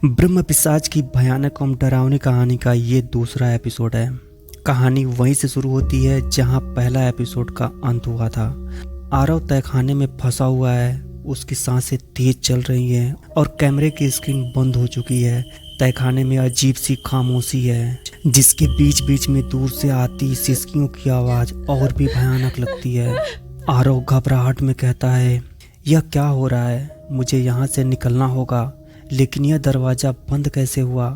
ब्रह्म पिशाच की भयानक एवं डरावनी कहानी का ये दूसरा एपिसोड है। कहानी वहीं से शुरू होती है जहां पहला एपिसोड का अंत हुआ था। आरव तहखाने में फंसा हुआ है, उसकी सांसें तेज चल रही हैं और कैमरे की स्क्रीन बंद हो चुकी है। तहखाने में अजीब सी खामोशी है, जिसके बीच बीच में दूर से आती सिसकियों की आवाज़ और भी भयानक लगती है। आरव घबराहट में कहता है, यह क्या हो रहा है? मुझे यहाँ से निकलना होगा, लेकिन यह दरवाज़ा बंद कैसे हुआ?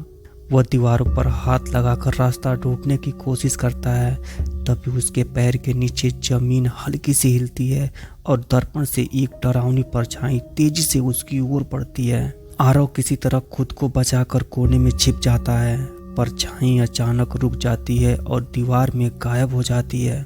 वह दीवारों पर हाथ लगाकर रास्ता ढूंढने की कोशिश करता है। तभी उसके पैर के नीचे जमीन हल्की सी हिलती है और दर्पण से एक डरावनी परछाई तेजी से उसकी ओर पड़ती है। आरव किसी तरह खुद को बचाकर कोने में छिप जाता है। परछाई अचानक रुक जाती है और दीवार में गायब हो जाती है।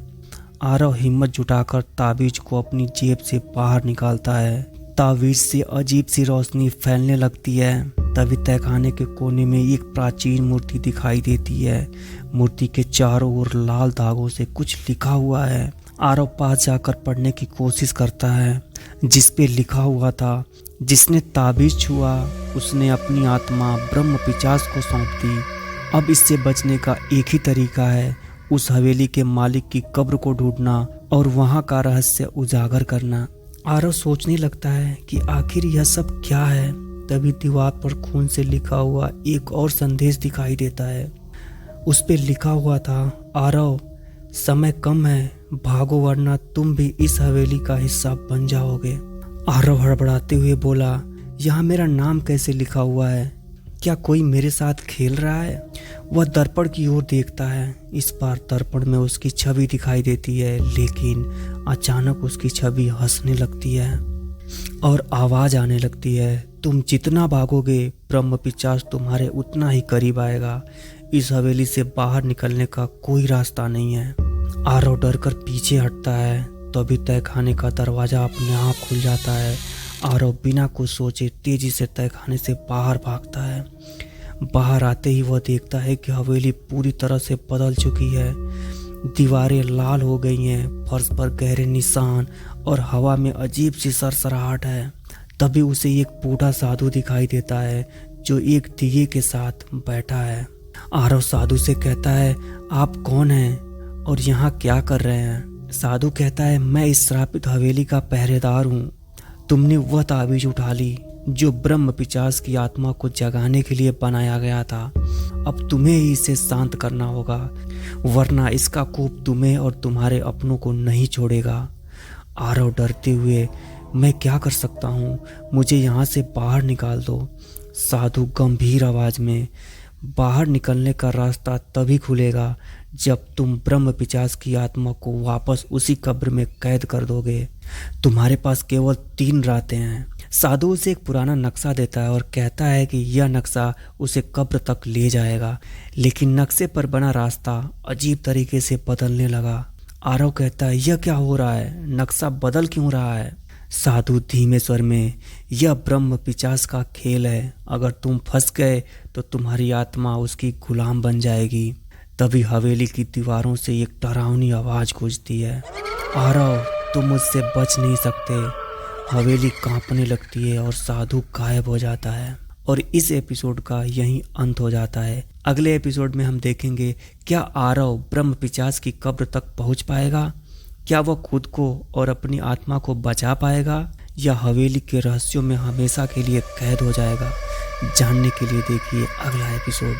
आरव हिम्मत जुटाकर ताबीज को अपनी जेब से बाहर निकालता है। ताबीज से अजीब सी रोशनी फैलने लगती है। तभी तहखाने के कोने में एक प्राचीन मूर्ति दिखाई देती है। मूर्ति के चारों ओर लाल धागों से कुछ लिखा हुआ है। आरव पास जाकर पढ़ने की कोशिश करता है, जिस पे लिखा हुआ था, जिसने ताबीज छुआ उसने अपनी आत्मा ब्रह्म पिशाच को सौंप दी। अब इससे बचने का एक ही तरीका है, उस हवेली के मालिक की कब्र को ढूंढना और वहां का रहस्य उजागर करना। आरव सोचने लगता है कि आखिर यह सब क्या है। तभी दीवार पर खून से लिखा हुआ एक और संदेश दिखाई देता है। उस पे लिखा हुआ था, आरव समय कम है, भागो वरना तुम भी इस हवेली का हिस्सा बन जाओगे। आरव हड़बड़ाते हुए बोला, यहाँ मेरा नाम कैसे लिखा हुआ है? क्या कोई मेरे साथ खेल रहा है? वह दर्पण की ओर देखता है। इस बार दर्पण में उसकी छवि दिखाई देती है, लेकिन अचानक उसकी छवि हंसने लगती है और आवाज आने लगती है, तुम जितना भागोगे ब्रह्म पिशाच तुम्हारे उतना ही करीब आएगा। इस हवेली से बाहर निकलने का कोई रास्ता नहीं है। आरव डर कर पीछे हटता है। तभी तहखाने का दरवाजा अपने आप खुल जाता है। आरव बिना कुछ सोचे तेजी से तहखाने से बाहर भागता है। बाहर आते ही वह देखता है कि हवेली पूरी तरह से बदल चुकी है। दीवारें लाल हो गई हैं, फर्श पर गहरे निशान और हवा में अजीब सी सरसराहट है। तभी उसे एक बूढ़ा साधु दिखाई देता है, जो एक दिए के साथ बैठा है। आरव साधु से कहता है, आप कौन हैं और यहाँ क्या कर रहे हैं? साधु कहता है, मैं इस श्रापित हवेली का पहरेदार हूँ। तुमने वह ताबीज उठा ली जो ब्रह्म पिशाच की आत्मा को जगाने के लिए बनाया गया था। अब तुम्हें ही इसे शांत करना होगा, वरना इसका कोप तुम्हें और तुम्हारे अपनों को नहीं छोड़ेगा। आरव डरते हुए, मैं क्या कर सकता हूँ? मुझे यहाँ से बाहर निकाल दो। साधु गंभीर आवाज में, बाहर निकलने का रास्ता तभी खुलेगा जब तुम ब्रह्म पिशाच की आत्मा को वापस उसी कब्र में कैद कर दोगे। तुम्हारे पास केवल 3 रातें हैं। साधु उसे एक पुराना नक्शा देता है और कहता है कि यह नक्शा उसे कब्र तक ले जाएगा, लेकिन नक्शे पर बना रास्ता अजीब तरीके से बदलने लगा। आरव कहता है, यह क्या हो रहा है? नक्शा बदल क्यों रहा है? साधु धीमे स्वर में, यह ब्रह्म पिशाच का खेल है। अगर तुम फंस गए तो तुम्हारी आत्मा उसकी गुलाम बन जाएगी। तभी हवेली की दीवारों से एक डरावनी आवाज गूंजती है, आरव तुम मुझसे बच नहीं सकते। हवेली कांपने लगती है और साधु गायब हो जाता है। और इस एपिसोड का यहीं अंत हो जाता है। अगले एपिसोड में हम देखेंगे, क्या आरव ब्रह्म पिशाच की कब्र तक पहुंच पाएगा? क्या वह खुद को और अपनी आत्मा को बचा पाएगा, या हवेली के रहस्यों में हमेशा के लिए कैद हो जाएगा? जानने के लिए देखिए अगला एपिसोड।